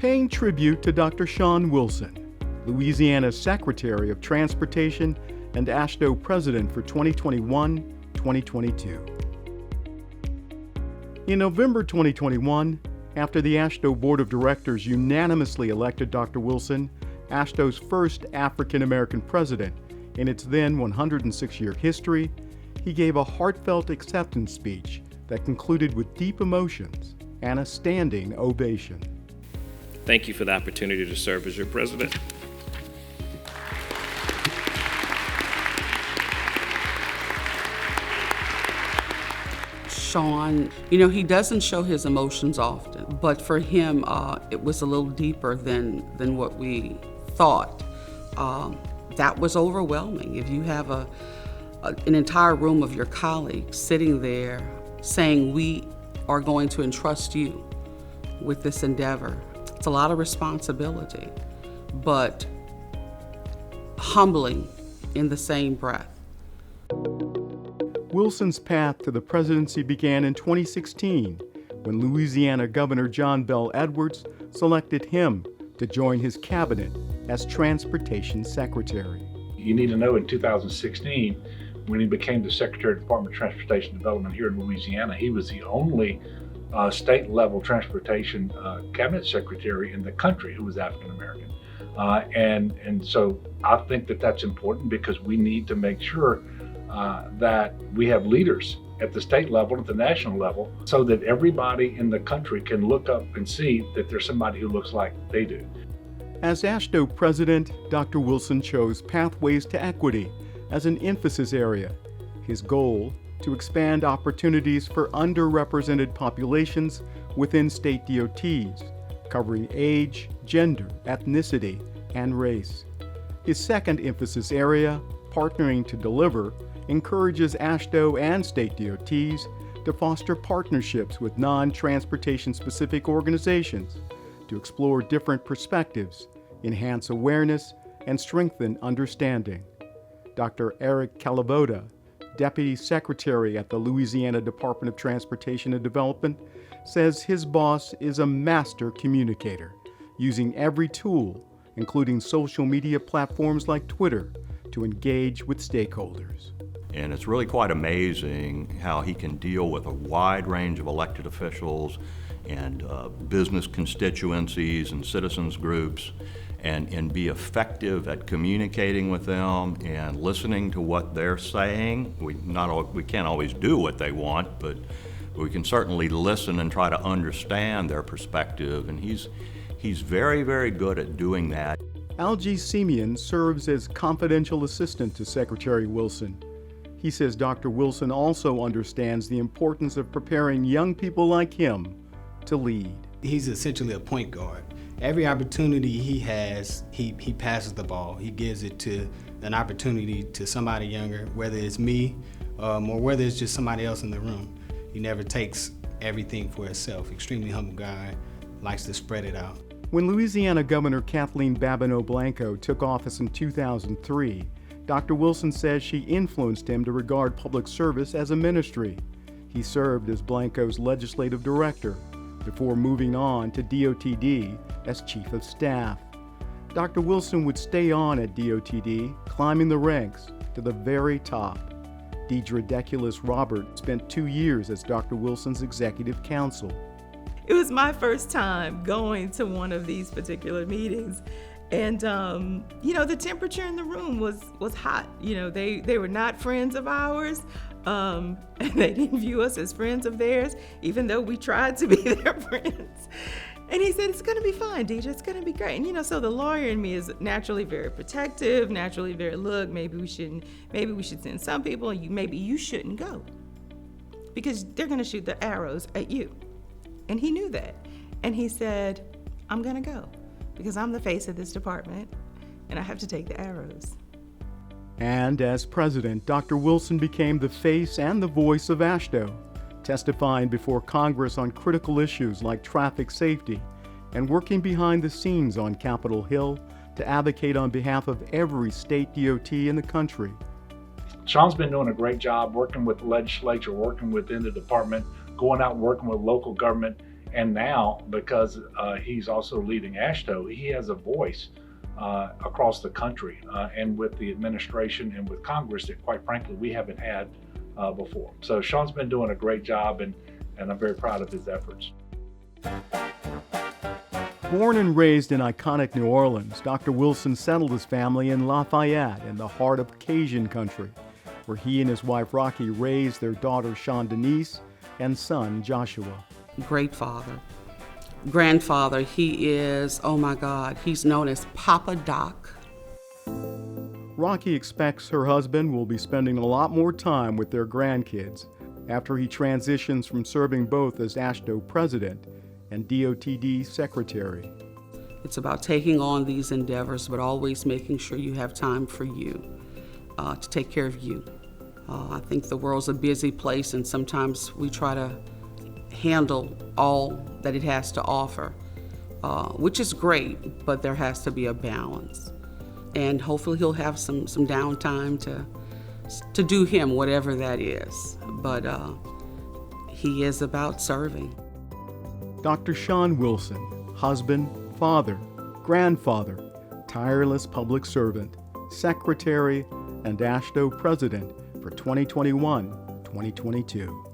paying tribute to Dr. Shawn Wilson, Louisiana's Secretary of Transportation and AASHTO President for 2021-2022. In November 2021, after the AASHTO Board of Directors unanimously elected Dr. Wilson AASHTO's first African-American president in its then 106-year history, he gave a heartfelt acceptance speech that concluded with deep emotions and a standing ovation. Thank you for the opportunity to serve as your president. Shawn, he doesn't show his emotions often, but for him, it was a little deeper than what we thought. That was overwhelming. If you have an entire room of your colleagues sitting there saying, we are going to entrust you with this endeavor, it's a lot of responsibility, but humbling in the same breath. Wilson's path to the presidency began in 2016 when Louisiana Governor John Bel Edwards selected him to join his cabinet as Transportation Secretary. You need to know in 2016, when he became the Secretary of the Department of Transportation Development here in Louisiana, he was the only state-level transportation cabinet secretary in the country who was African-American. And so I think that that's important because we need to make sure that we have leaders at the state level, at the national level, so that everybody in the country can look up and see that there's somebody who looks like they do. As AASHTO president, Dr. Wilson chose pathways to equity as an emphasis area. His goal, to expand opportunities for underrepresented populations within state DOTs, covering age, gender, ethnicity, and race. His second emphasis area, partnering to deliver, encourages AASHTO and state DOTs to foster partnerships with non-transportation specific organizations to explore different perspectives, enhance awareness, and strengthen understanding. Dr. Eric Calavoda, Deputy Secretary at the Louisiana Department of Transportation and Development, says his boss is a master communicator, using every tool, including social media platforms like Twitter, to engage with stakeholders. And it's really quite amazing how he can deal with a wide range of elected officials and business constituencies and citizens groups and be effective at communicating with them and listening to what they're saying. We can't always do what they want, but we can certainly listen and try to understand their perspective, and he's very, very good at doing that. Algie Simeon serves as confidential assistant to Secretary Wilson. He says Dr. Wilson also understands the importance of preparing young people like him to lead. He's essentially a point guard. Every opportunity he has, he passes the ball. He gives it to an opportunity to somebody younger, whether it's me or whether it's just somebody else in the room. He never takes everything for himself. Extremely humble guy, likes to spread it out. When Louisiana Governor Kathleen Babineau Blanco took office in 2003, Dr. Wilson says she influenced him to regard public service as a ministry. He served as Blanco's legislative director before moving on to DOTD as Chief of Staff. Dr. Wilson would stay on at DOTD, climbing the ranks to the very top. Deidre Deculus Robert spent 2 years as Dr. Wilson's executive counsel. It was my first time going to one of these particular meetings. And, the temperature in the room was hot. They were not friends of ours, and they didn't view us as friends of theirs, even though we tried to be their friends. And he said, it's going to be fine, Deidre, it's going to be great. And, so the lawyer in me is naturally very protective, naturally very, look, maybe we should send some people, and maybe you shouldn't go because they're going to shoot the arrows at you. And he knew that. And he said, I'm going to go, because I'm the face of this department, and I have to take the arrows. And as president, Dr. Wilson became the face and the voice of AASHTO, testifying before Congress on critical issues like traffic safety and working behind the scenes on Capitol Hill to advocate on behalf of every state DOT in the country. Shawn's been doing a great job working with the legislature, working within the department, going out and working with local government, And now, because he's also leading AASHTO, he has a voice across the country and with the administration and with Congress that, quite frankly, we haven't had before. So Shawn's been doing a great job, and I'm very proud of his efforts. Born and raised in iconic New Orleans, Dr. Wilson settled his family in Lafayette in the heart of Cajun country, where he and his wife Rocky raised their daughter Shawn Denise and son Joshua. Great father. Grandfather, he is, oh my God, he's known as Papa Doc. Rocky expects her husband will be spending a lot more time with their grandkids after he transitions from serving both as AASHTO president and DOTD secretary. It's about taking on these endeavors, but always making sure you have time for you, to take care of you. I think the world's a busy place, and sometimes we try to handle all that it has to offer, which is great, but there has to be a balance. And hopefully he'll have some downtime to do him, whatever that is. But he is about serving. Dr. Shawn Wilson, husband, father, grandfather, tireless public servant, secretary, and AASHTO president for 2021-2022.